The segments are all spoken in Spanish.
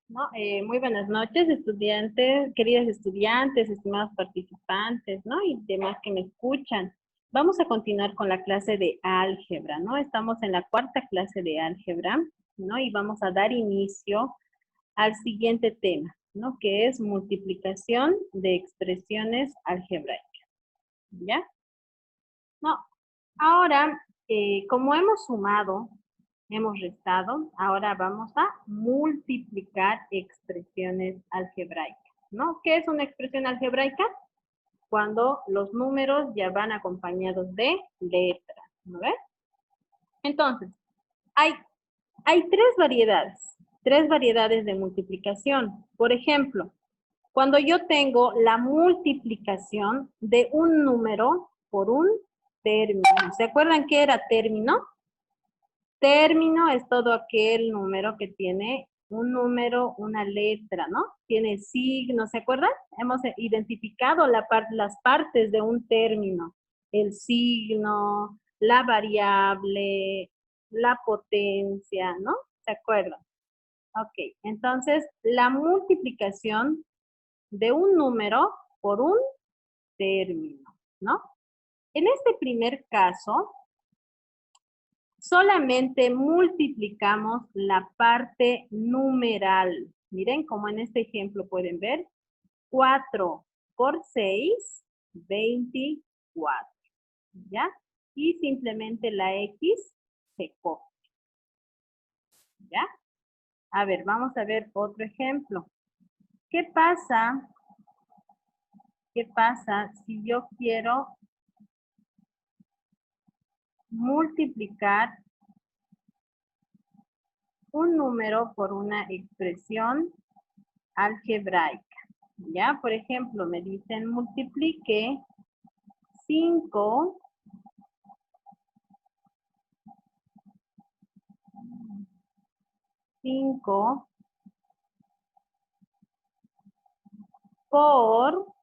¿No? Muy buenas noches, estudiantes, queridas estudiantes, estimados participantes, ¿no? Y demás que me escuchan. Vamos a continuar con la clase de álgebra, ¿no? Estamos en la cuarta clase de álgebra, ¿no? Y vamos a dar inicio al siguiente tema, ¿no? Que es multiplicación de expresiones algebraicas, ¿ya? No, ahora, como hemos sumado, hemos restado, ahora vamos a multiplicar expresiones algebraicas, ¿no? ¿Qué es una expresión algebraica? Cuando los números ya van acompañados de letras, ¿no ves? Entonces, hay, hay tres variedades de multiplicación. Por ejemplo, cuando yo tengo la multiplicación de un número por un término. ¿Se acuerdan qué era término? Término es todo aquel número que tiene un número, una letra, ¿no? Tiene signo, ¿se acuerdan? Hemos identificado las partes de un término. El signo, la variable, la potencia, ¿no? ¿Se acuerdan? Ok, entonces la multiplicación de un número por un término, ¿no? En este primer caso, solamente multiplicamos la parte numeral. Miren, como en este ejemplo pueden ver, 4 por 6, 24. ¿Ya? Y simplemente la X se coge. ¿Ya? A ver, vamos a ver otro ejemplo. ¿Qué pasa? ¿Qué pasa si yo quiero multiplicar un número por una expresión algebraica? ¿Ya? Por ejemplo, me dicen multiplique 5 por,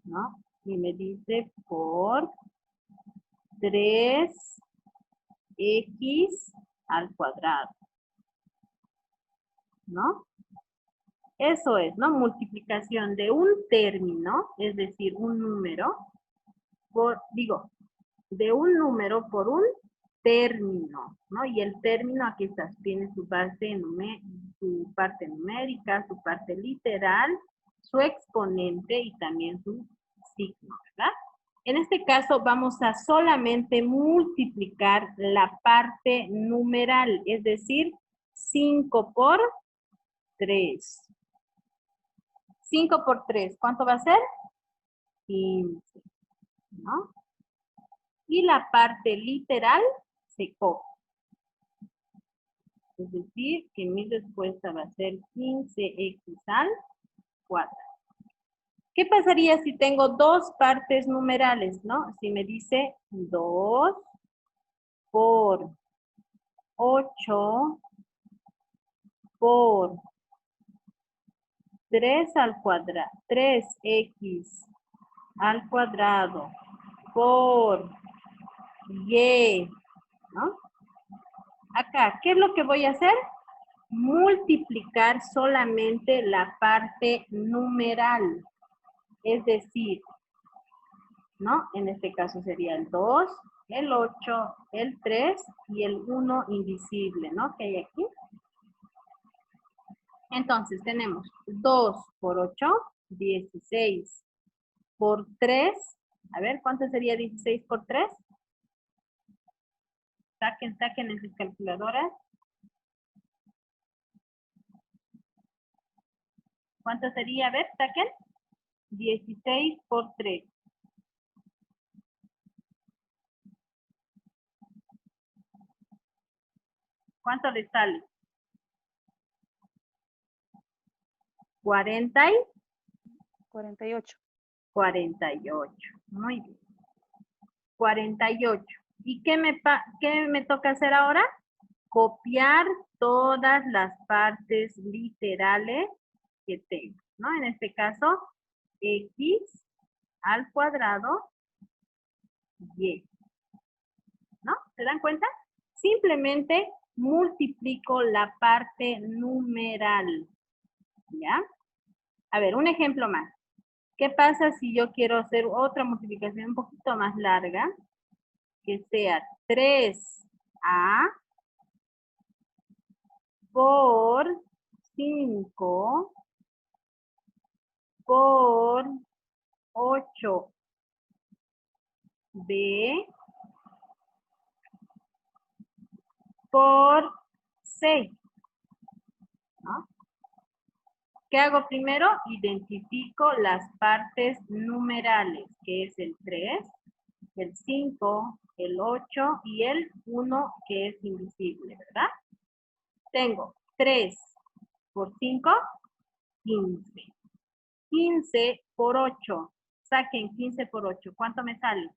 ¿no? Y me dice por 3x al cuadrado, ¿no? Eso es, ¿no? Multiplicación de un término, es decir, un número, de un número por un término, ¿no? Y el término aquí está, tiene su parte numérica, su parte literal, su exponente y también su signo, ¿verdad? En este caso vamos a solamente multiplicar la parte numeral, es decir, 5 por 3. 5 por 3, ¿cuánto va a ser? 15, ¿no? Y la parte literal se coge. Es decir, que mi respuesta va a ser 15x al cuadrado. ¿Qué pasaría si tengo dos partes numerales, no? Si me dice 2 por 8 por 3 al cuadrado, 3x al cuadrado por y, ¿no? Acá, ¿qué es lo que voy a hacer? Multiplicar solamente la parte numeral. Es decir, ¿no? En este caso sería el 2, el 8, el 3 y el 1 invisible, ¿no? Que hay aquí. Entonces tenemos 2 por 8, 16 por 3. A ver, ¿cuánto sería 16 por 3? Saquen en sus calculadoras. ¿Cuánto sería? A ver, saquen. 16 por 3. ¿Cuánto le sale? 40 y 48. 48. Muy bien. 48. ¿Y qué me toca hacer ahora? Copiar todas las partes literales que tengo, ¿no? En este caso, x al cuadrado y, ¿no? ¿Se dan cuenta? Simplemente multiplico la parte numeral. ¿Ya? A ver, un ejemplo más. ¿Qué pasa si yo quiero hacer otra multiplicación un poquito más larga? Que sea 3a por 5 por 8b por 6, ¿no? ¿Qué hago primero? Identifico las partes numerales, que es el 3, el 5, el 8 y el 1 que es invisible, ¿verdad? Tengo 3 por 5, 15. 15 por 8. Saquen 15 por 8. ¿Cuánto me sale?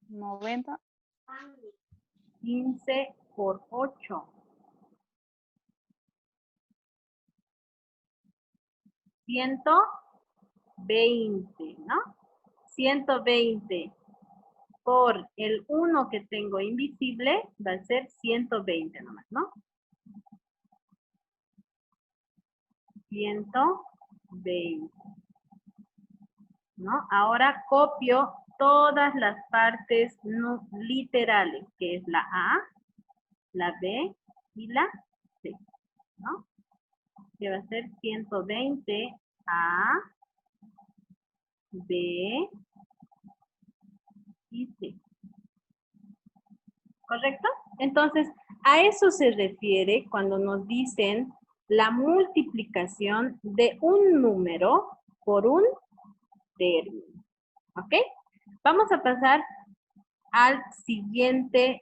90. 15 por 8. 120, ¿no? 120 por el 1 que tengo invisible va a ser 120 nomás, ¿no? 120, ¿no? Ahora copio todas las partes no literales, que es la A, la B y la C, ¿no? Que va a ser 120 A, B y C. ¿Correcto? Entonces, a eso se refiere cuando nos dicen la multiplicación de un número por un término. ¿Ok? Vamos a pasar al siguiente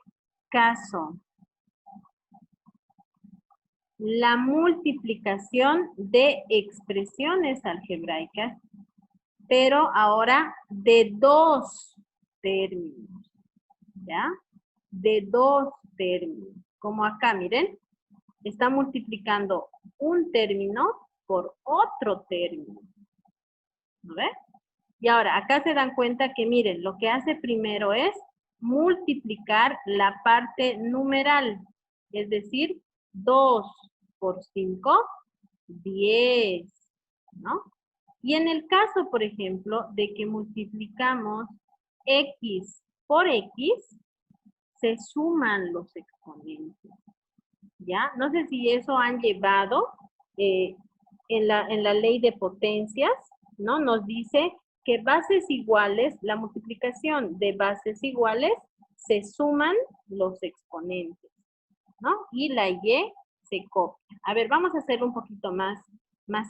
caso. La multiplicación de expresiones algebraicas, pero ahora de dos términos, ¿ya? De dos términos. Como acá, miren, está multiplicando un término por otro término. ¿No ven? Y ahora, acá se dan cuenta que, miren, lo que hace primero es multiplicar la parte numeral, es decir, 2 por 5, 10, ¿no? Y en el caso, por ejemplo, de que multiplicamos x por x, se suman los exponentes, ¿ya? No sé si eso han llevado en la ley de potencias, ¿no? Nos dice que bases iguales, la multiplicación de bases iguales, se suman los exponentes, ¿no? Y la y se copia. A ver, vamos a hacerlo un poquito más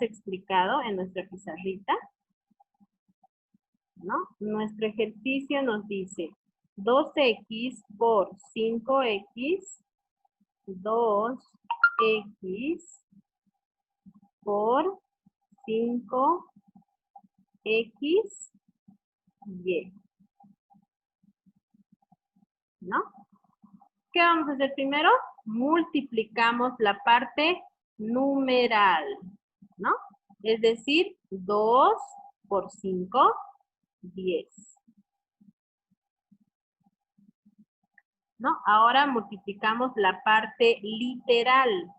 explicado en nuestra pizarrita, ¿no? Nuestro ejercicio nos dice 2x por 5x, 2x por 5x, y, ¿no? ¿Qué vamos a hacer primero? Multiplicamos la parte numeral, ¿no? Es decir, 2 por 5, 10. ¿No? Ahora multiplicamos la parte literal,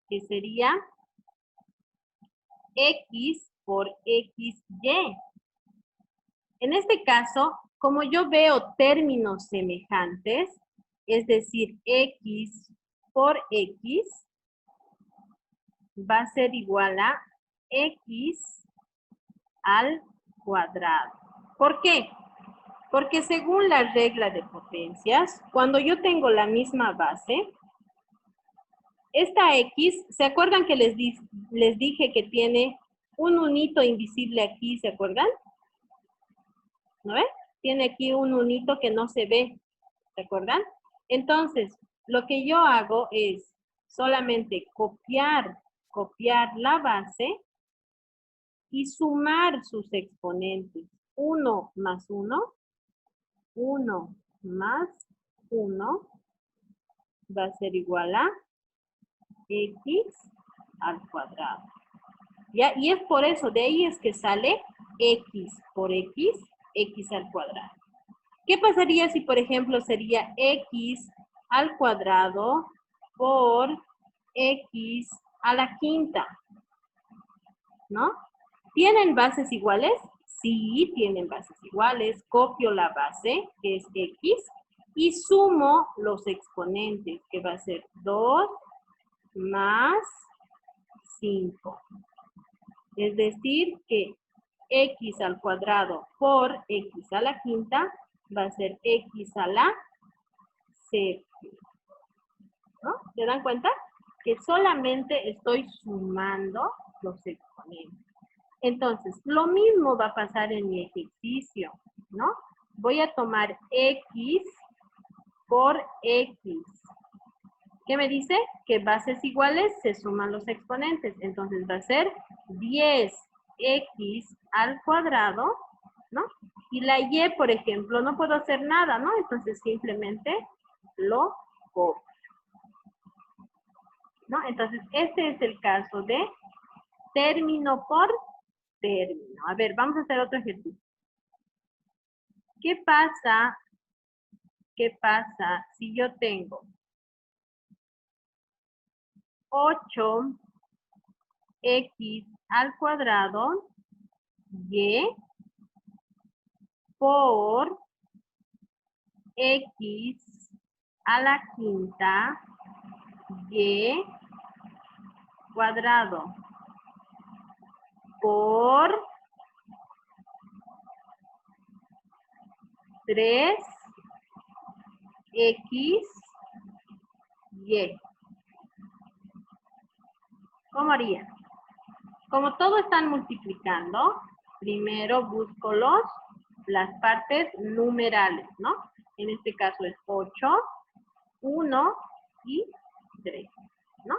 que sería x por xy. En este caso, como yo veo términos semejantes, es decir, x por x va a ser igual a x al cuadrado. ¿Por qué? Porque según la regla de potencias, cuando yo tengo la misma base, esta x, ¿se acuerdan que les dije que tiene un unito invisible aquí, ¿se acuerdan? ¿No ven? Tiene aquí un unito que no se ve, ¿se acuerdan? Entonces, lo que yo hago es solamente copiar la base y sumar sus exponentes. 1 más 1, 1 más 1 va a ser igual a x al cuadrado. ¿Ya? Y es por eso, de ahí es que sale x por x x al cuadrado. ¿Qué pasaría si, por ejemplo, sería x al cuadrado por x a la quinta? ¿No? ¿Tienen bases iguales? Sí, tienen bases iguales. Copio la base, que es x, y sumo los exponentes, que va a ser 2 más 5. Es decir, que x al cuadrado por x a la quinta va a ser x a la séptima. ¿No? ¿Se dan cuenta? Que solamente estoy sumando los exponentes. Entonces, lo mismo va a pasar en mi ejercicio, ¿no? Voy a tomar x por x. ¿Qué me dice? Que bases iguales se suman los exponentes. Entonces va a ser 10x al cuadrado, ¿no? Y la y, por ejemplo, no puedo hacer nada, ¿no? Entonces simplemente lo copio, ¿no? Entonces este es el caso de término por término. A ver, vamos a hacer otro ejercicio. ¿Qué pasa si yo tengo 8x al cuadrado y por x a la quinta y cuadrado por 3x y? ¿Cómo haría? Como todo están multiplicando, primero busco las partes numerales, ¿no? En este caso es 8, 1 y 3, ¿no?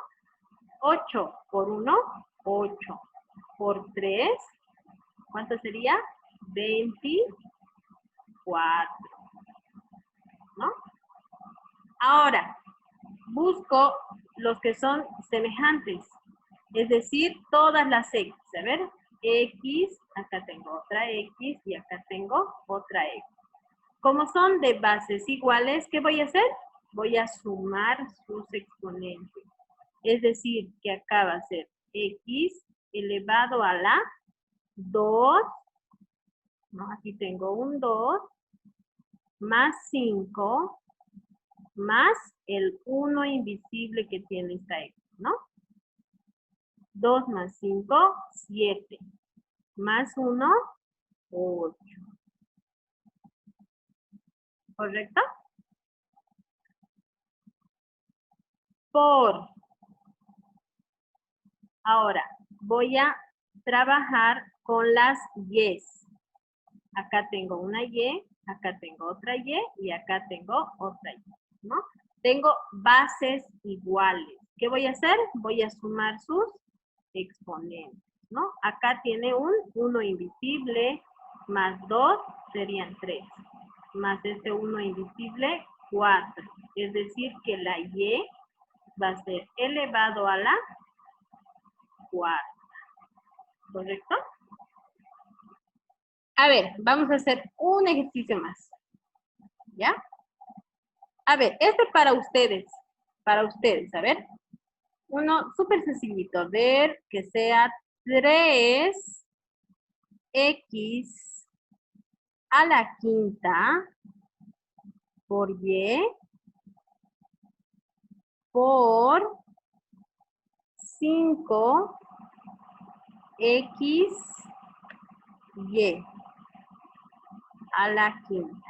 8 por 1, 8 por 3, ¿cuánto sería? 24, ¿no? Ahora, busco los que son semejantes, es decir, todas las x. A ver, x, acá tengo otra x y acá tengo otra x. Como son de bases iguales, ¿qué voy a hacer? Voy a sumar sus exponentes. Es decir, que acá va a ser x elevado a la 2, ¿no? Aquí tengo un 2, más 5, más el 1 invisible que tiene esta x, ¿no? 2 más 5, 7. Más 1, 8. ¿Correcto? Por. Ahora, voy a trabajar con las y's. Acá tengo una y, acá tengo otra y acá tengo otra y, ¿no? Tengo bases iguales. ¿Qué voy a hacer? Voy a sumar sus exponentes, ¿no? Acá tiene un 1 invisible, más 2 serían 3, más este 1 invisible, 4. Es decir, que la y va a ser elevado a la 4. ¿Correcto? A ver, vamos a hacer un ejercicio más. ¿Ya? A ver, este para ustedes. Para ustedes, a ver. Uno súper sencillito. A ver, que sea 3x a la quinta por y por 5x y a la quinta.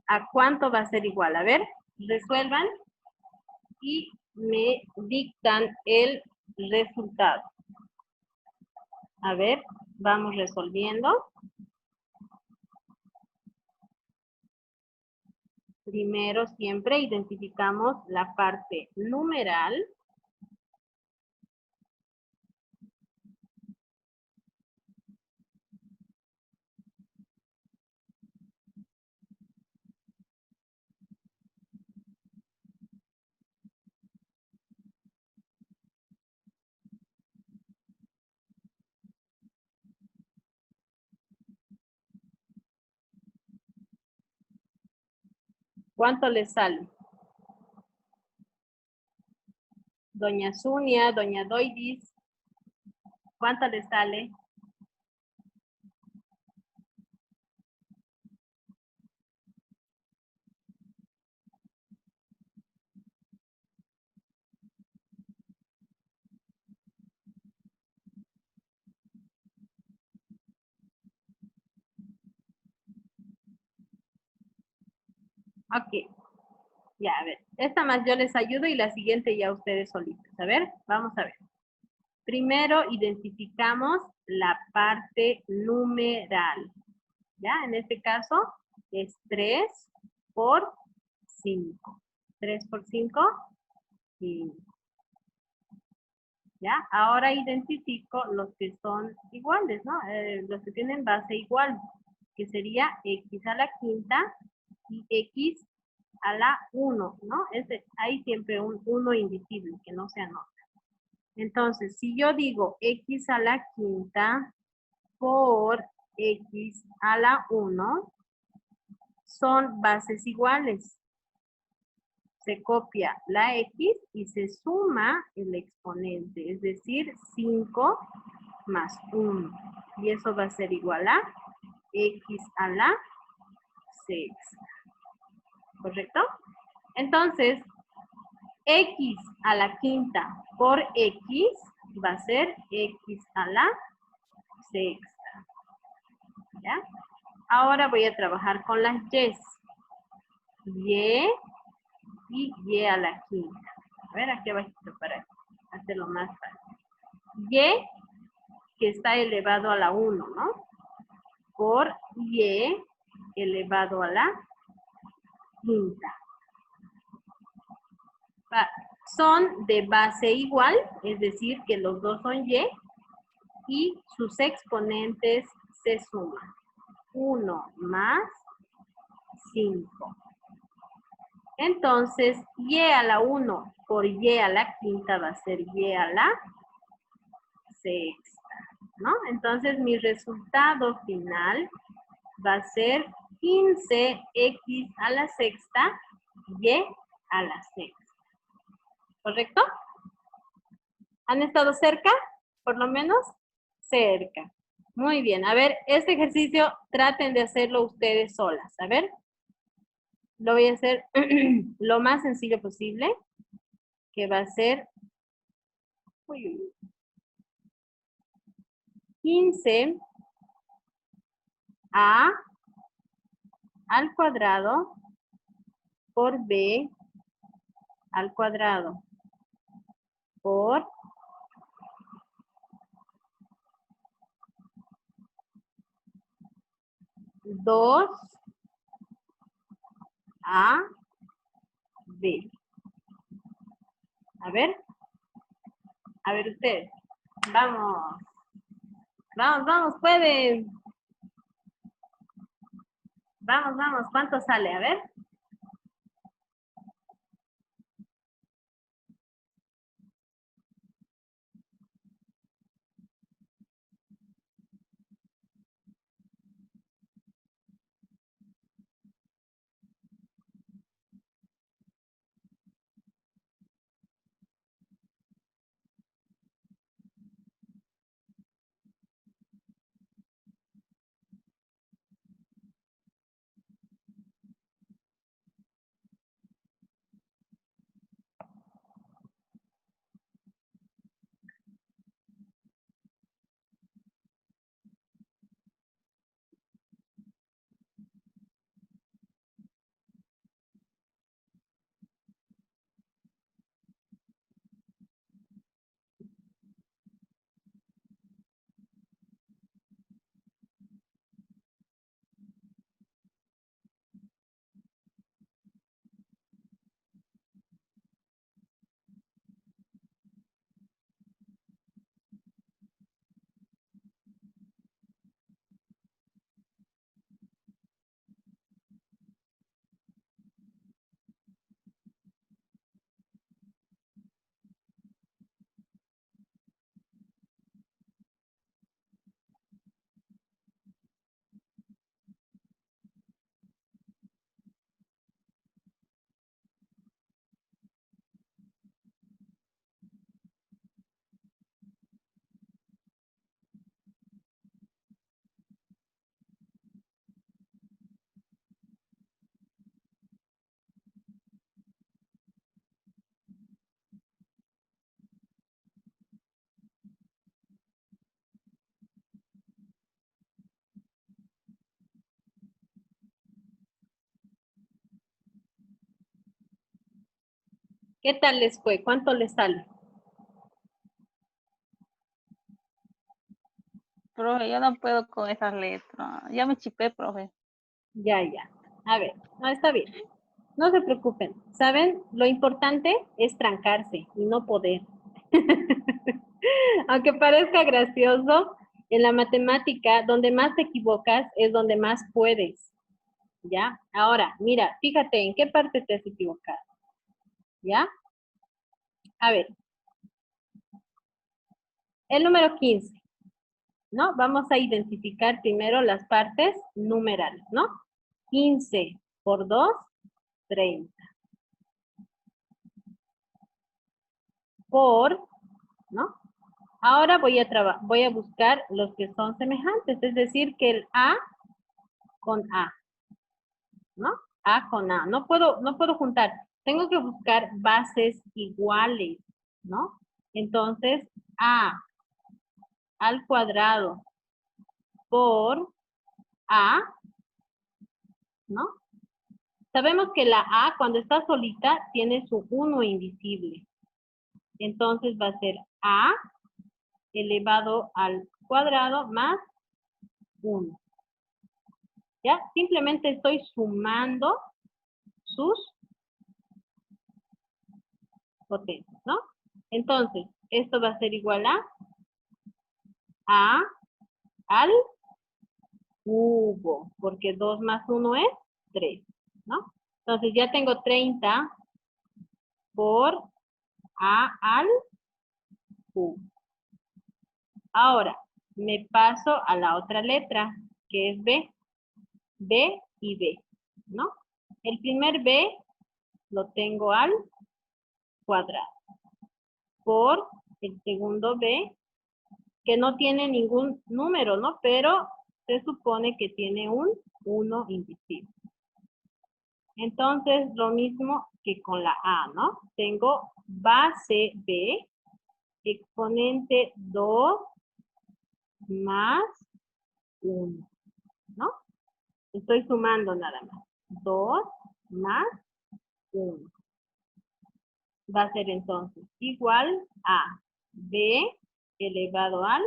¿A cuánto va a ser igual? A ver, resuelvan y me dictan el resultado. A ver, vamos resolviendo. Primero siempre identificamos la parte numeral. ¿Cuánto les sale? Doña Zunia, doña Doidis, ¿cuánto les sale? Ok, ya, a ver. Esta más yo les ayudo y la siguiente ya ustedes solitos. A ver, vamos a ver. Primero identificamos la parte numeral. ¿Ya? En este caso es 3 por 5. 3 por 5, 5. ¿Ya? Ahora identifico los que son iguales, ¿no? Los que tienen base igual, que sería x a la quinta y x a la 1, ¿no? Hay siempre un 1 invisible, que no se anota. Entonces, si yo digo x a la quinta por x a la 1, son bases iguales. Se copia la x y se suma el exponente, es decir, 5 más 1. Y eso va a ser igual a x a la sexta. ¿Correcto? Entonces, x a la quinta por x va a ser x a la sexta. ¿Ya? Ahora voy a trabajar con las y's. Y y y a la quinta. A ver, aquí abajito para hacerlo más fácil. Y que está elevado a la 1, ¿no? Por y elevado a la quinta. Son de base igual, es decir, que los dos son y sus exponentes se suman. 1 más 5. Entonces, y a la 1 por y a la quinta va a ser y a la sexta, ¿no? Entonces, mi resultado final va a ser 15x a la sexta y a la sexta. ¿Correcto? ¿Han estado cerca? Por lo menos cerca. Muy bien. A ver, este ejercicio traten de hacerlo ustedes solas. A ver. Lo voy a hacer lo más sencillo posible, que va a ser 15 a al cuadrado por b al cuadrado por 2 a b. A ver ustedes. Vamos. Vamos, vamos, pueden. Vamos, vamos. ¿Cuánto sale? A ver. ¿Qué tal les fue? ¿Cuánto les sale? Profe, yo no puedo con esas letras. Ya me chipé, profe. Ya, ya. A ver, no, está bien. No se preocupen. ¿Saben? Lo importante es trancarse y no poder. Aunque parezca gracioso, en la matemática, donde más te equivocas es donde más puedes. ¿Ya? Ahora, mira, fíjate en qué parte te has equivocado. ¿Ya? A ver, el número 15, ¿no? Vamos a identificar primero las partes numerales, ¿no? 15 por 2, 30. Por, ¿no? Ahora voy a buscar los que son semejantes, es decir, que el A con A, ¿no? A con A. No puedo juntar. Tengo que buscar bases iguales, ¿no? Entonces, A al cuadrado por A, ¿no? Sabemos que la A cuando está solita tiene su 1 invisible. Entonces va a ser A elevado al cuadrado más 1. ¿Ya? Simplemente estoy sumando sus potencias, ¿no? Entonces, esto va a ser igual a al cubo, porque 2 más 1 es 3, ¿no? Entonces ya tengo 30 por A al cubo. Ahora, me paso a la otra letra, que es B. B y B, ¿no? El primer B lo tengo al cuadrado por el segundo B, que no tiene ningún número, ¿no? Pero se supone que tiene un 1 invisible. Entonces, lo mismo que con la A, ¿no? Tengo base B, exponente 2 más 1, ¿no? Estoy sumando nada más. 2 más 1. Va a ser entonces igual a B elevado al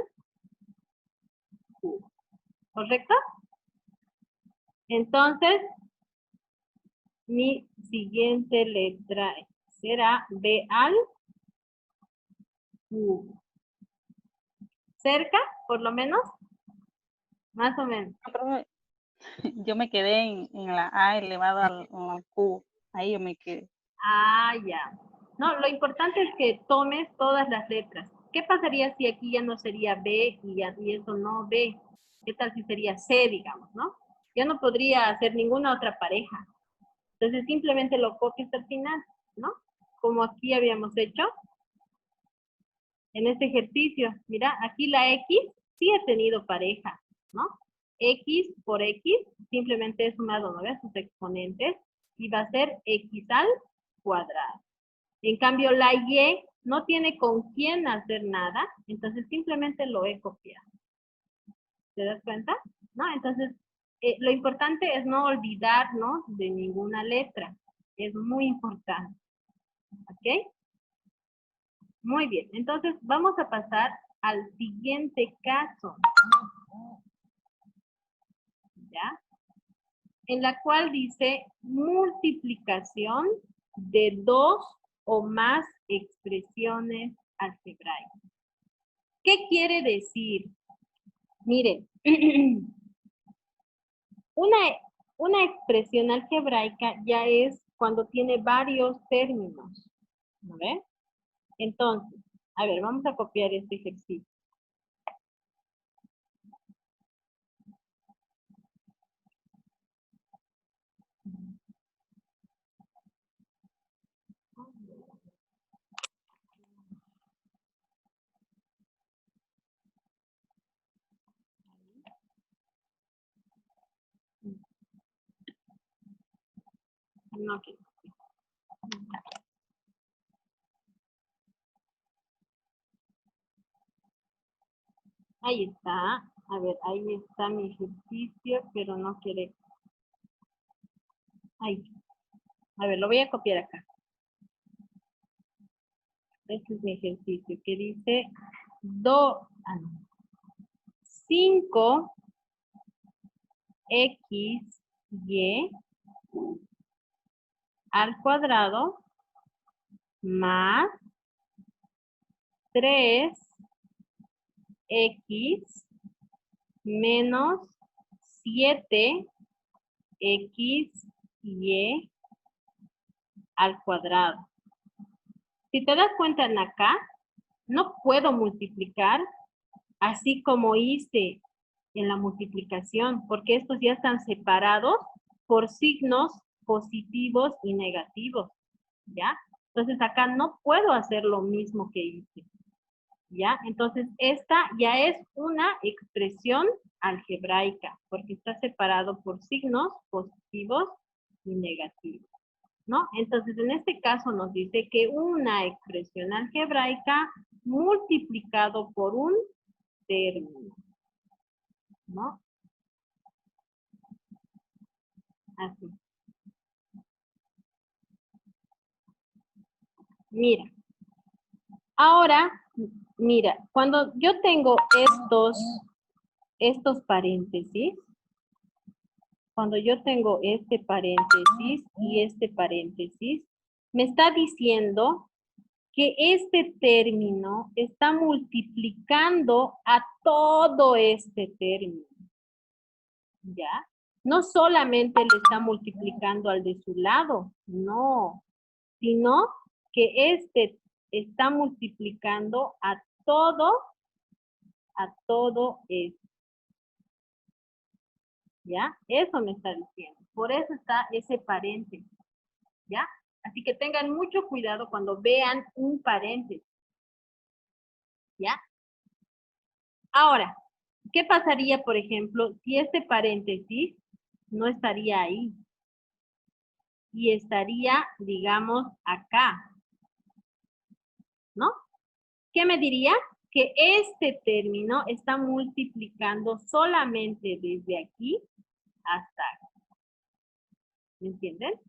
cubo. ¿Correcto? Entonces, mi siguiente letra será B al cubo. ¿Cerca, por lo menos? Más o menos. No, profe, yo me quedé en la A elevado al cubo. Ahí yo me quedé. Ah, ya. No, lo importante es que tomes todas las letras. ¿Qué pasaría si aquí ya no sería B y eso no B? ¿Qué tal si sería C, digamos, no? Ya no podría hacer ninguna otra pareja. Entonces simplemente lo copias al final, ¿no? Como aquí habíamos hecho en este ejercicio. Mira, aquí la X sí ha tenido pareja, ¿no? X por X simplemente he sumado, ¿no ves? Sus exponentes y va a ser X al cuadrado. En cambio, la Y no tiene con quién hacer nada, entonces simplemente lo he copiado. ¿Te das cuenta? ¿No? Entonces, lo importante es no olvidarnos de ninguna letra. Es muy importante. ¿Ok? Muy bien. Entonces, vamos a pasar al siguiente caso. ¿Ya? En la cual dice multiplicación de 2 o más expresiones algebraicas. ¿Qué quiere decir? Miren, una, una expresión algebraica ya es cuando tiene varios términos, ¿no ves? Entonces, a ver, vamos a copiar este ejercicio. No quiero. Ahí está. A ver, ahí está mi ejercicio, pero no quiere. Ahí. A ver, lo voy a copiar acá. Este es mi ejercicio que dice 5xy al cuadrado más 3x menos 7xy al cuadrado. Si te das cuenta en acá, no puedo multiplicar así como hice en la multiplicación, porque estos ya están separados por signos positivos y negativos, ¿ya? Entonces acá no puedo hacer lo mismo que hice, ¿ya? Entonces esta ya es una expresión algebraica, porque está separado por signos positivos y negativos, ¿no? Entonces en este caso nos dice que una expresión algebraica multiplicado por un término, ¿no? Así. Mira. Ahora, mira, cuando yo tengo estos paréntesis, cuando yo tengo este paréntesis y este paréntesis, me está diciendo que este término está multiplicando a todo este término, ¿ya? No solamente le está multiplicando al de su lado, no, sino que este está multiplicando a todo esto, ¿ya? Eso me está diciendo. Por eso está ese paréntesis, ¿ya? Así que tengan mucho cuidado cuando vean un paréntesis, ¿ya? Ahora, ¿qué pasaría, por ejemplo, si este paréntesis no estaría ahí? Y estaría, digamos, acá, ¿no? ¿Qué me diría? Que este término está multiplicando solamente desde aquí hasta aquí. ¿Me entienden?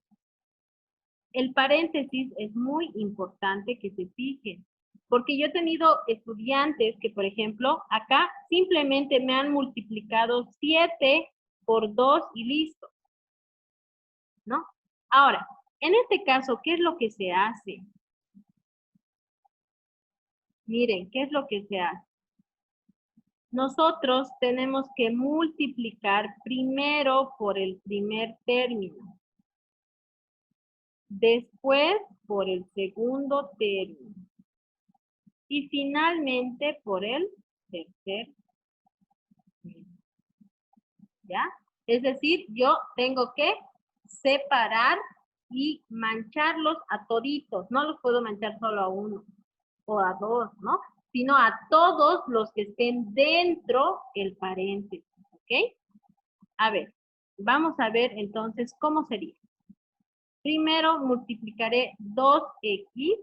El paréntesis es muy importante que se fijen, porque yo he tenido estudiantes que, por ejemplo, acá simplemente me han multiplicado 7 por 2 y listo, ¿no? Ahora, en este caso, ¿qué es lo que se hace? Miren, ¿qué es lo que se hace? Nosotros tenemos que multiplicar primero por el primer término, después por el segundo término y finalmente por el tercer término, ¿ya? Es decir, yo tengo que separar y mancharlos a toditos, no los puedo manchar solo a uno o a dos, ¿no? Sino a todos los que estén dentro el paréntesis, ¿ok? A ver, vamos a ver entonces cómo sería. Primero multiplicaré 2x y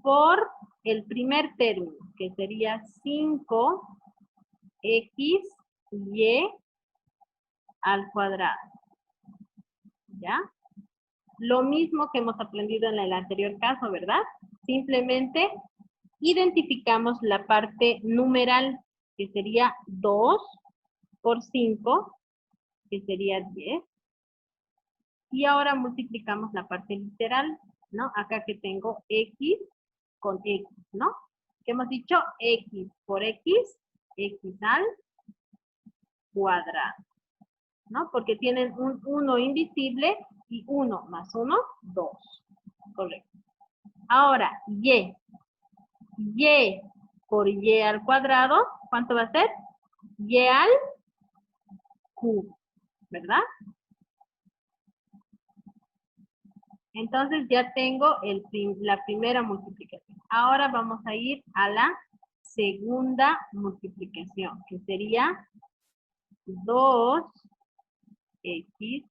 por el primer término, que sería 5xy al cuadrado, ¿ya? Lo mismo que hemos aprendido en el anterior caso, ¿verdad? Simplemente identificamos la parte numeral, que sería 2 por 5, que sería 10. Y ahora multiplicamos la parte literal, ¿no? Acá que tengo x con x, ¿no? ¿Qué hemos dicho? X por x al cuadrado, ¿no? Porque tienen un 1 invisible y 1 más 1, 2. Correcto. Ahora, y por y al cuadrado, ¿cuánto va a ser? Y al cubo, ¿verdad? Entonces ya tengo la primera multiplicación. Ahora vamos a ir a la segunda multiplicación, que sería 2xy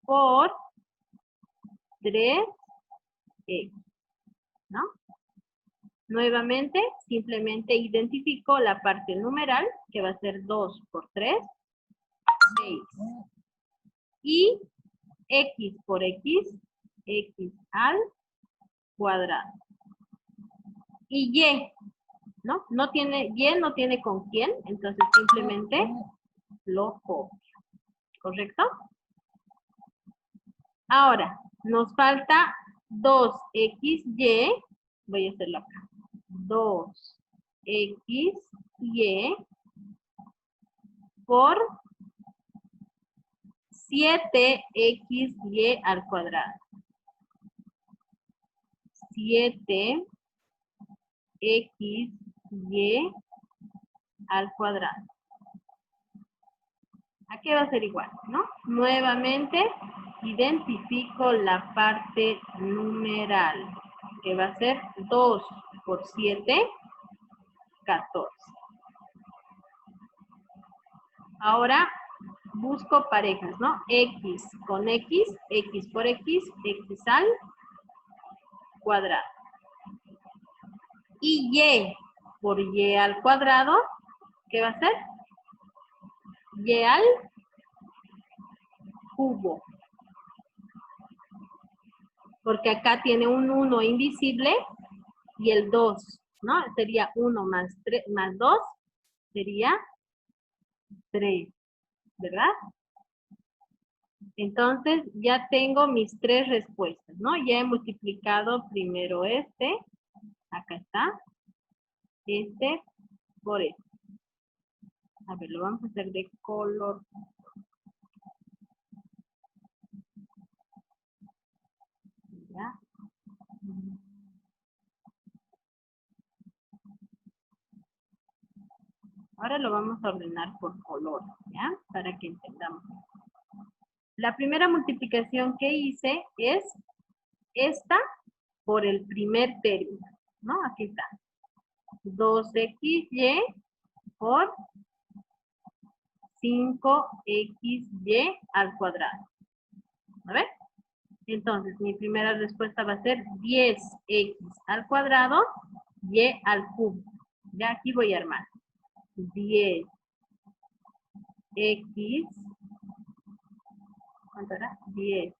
por 3x, ¿no? Nuevamente, simplemente identifico la parte numeral, que va a ser 2 por 3, 6. Y x por x al cuadrado. Y y, ¿no? No tiene, y no tiene con quién, entonces simplemente lo copio. ¿Correcto? Ahora, nos falta 2xy, voy a hacerlo acá. 2xy por 7xy al cuadrado. 7xy al cuadrado. Aquí va a ser igual, ¿no? Nuevamente identifico la parte numeral, que va a ser 2 por 7, 14. Ahora busco parejas, ¿no? X con X, X por X, X al cuadrado. Y Y por Y al cuadrado, ¿qué va a ser? Y al cubo. Porque acá tiene un 1 invisible y el 2, ¿no? Sería 1 más 3, más 2, sería 3, ¿verdad? Entonces ya tengo mis 3 respuestas, ¿no? Ya he multiplicado primero este, acá está, este por este. A ver, lo vamos a hacer de color. ¿Ya? Ahora lo vamos a ordenar por color, ¿ya? Para que entendamos. La primera multiplicación que hice es esta por el primer término, ¿no? Aquí está. 2xy por 5xy al cuadrado. ¿A ver? Entonces, mi primera respuesta va a ser 10x al cuadrado y al cubo. Ya aquí voy a armar. 10x, ¿cuánto era? 10x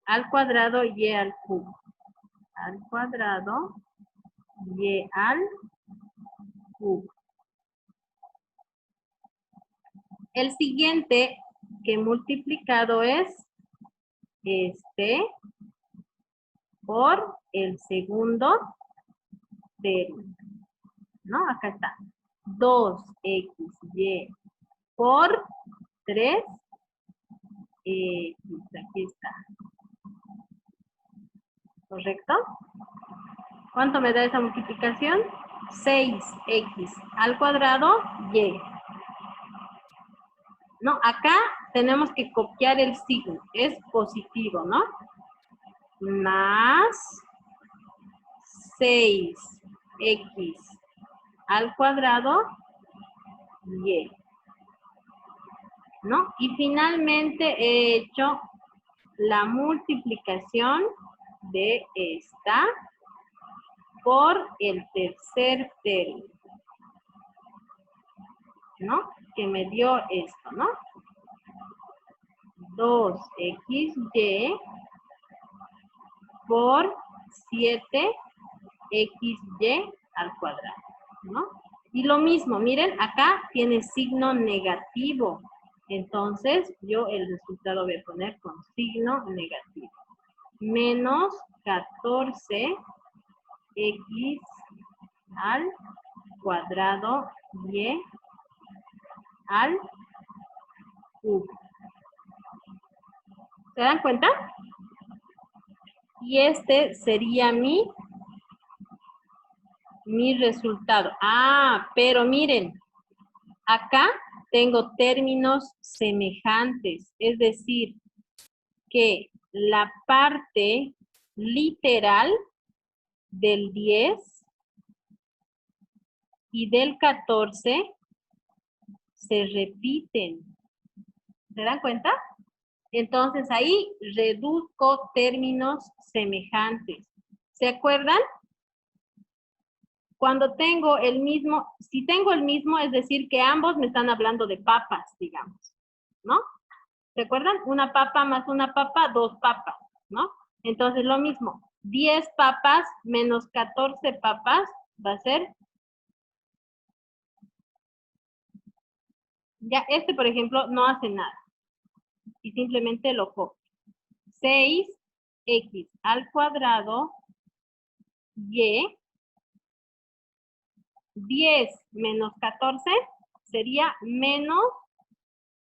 al cuadrado y al cubo. Al cuadrado y al cubo. El siguiente que he multiplicado es este por el segundo término, ¿no? Acá está. 2xy por 3x, aquí está. ¿Correcto? ¿Cuánto me da esa multiplicación? 6x al cuadrado y. No, acá tenemos que copiar el signo, es positivo, ¿no? Más 6x al cuadrado y. ¿No? Y finalmente he hecho la multiplicación de esta por el tercer término, ¿no? Que me dio esto, ¿no? 2xy por 7xy al cuadrado, ¿no? Y lo mismo, miren, acá tiene signo negativo. Entonces, yo el resultado voy a poner con signo negativo. Menos 14x al cuadrado y al cubo. ¿Se dan cuenta? Y este sería mi resultado. Ah, pero miren, acá tengo términos semejantes, es decir, que la parte literal del 10 y del 14 se repiten. ¿Se dan cuenta? Entonces ahí reduzco términos semejantes. ¿Se acuerdan? Cuando tengo el mismo, si tengo el mismo, es decir, que ambos me están hablando de papas, digamos, ¿no? ¿Recuerdan? Una papa más una papa, 2 papas, ¿no? Entonces, lo mismo, 10 papas menos 14 papas va a ser, ya este, por ejemplo, no hace nada. Y simplemente lo copio. 6x al cuadrado y 10 menos 14 sería menos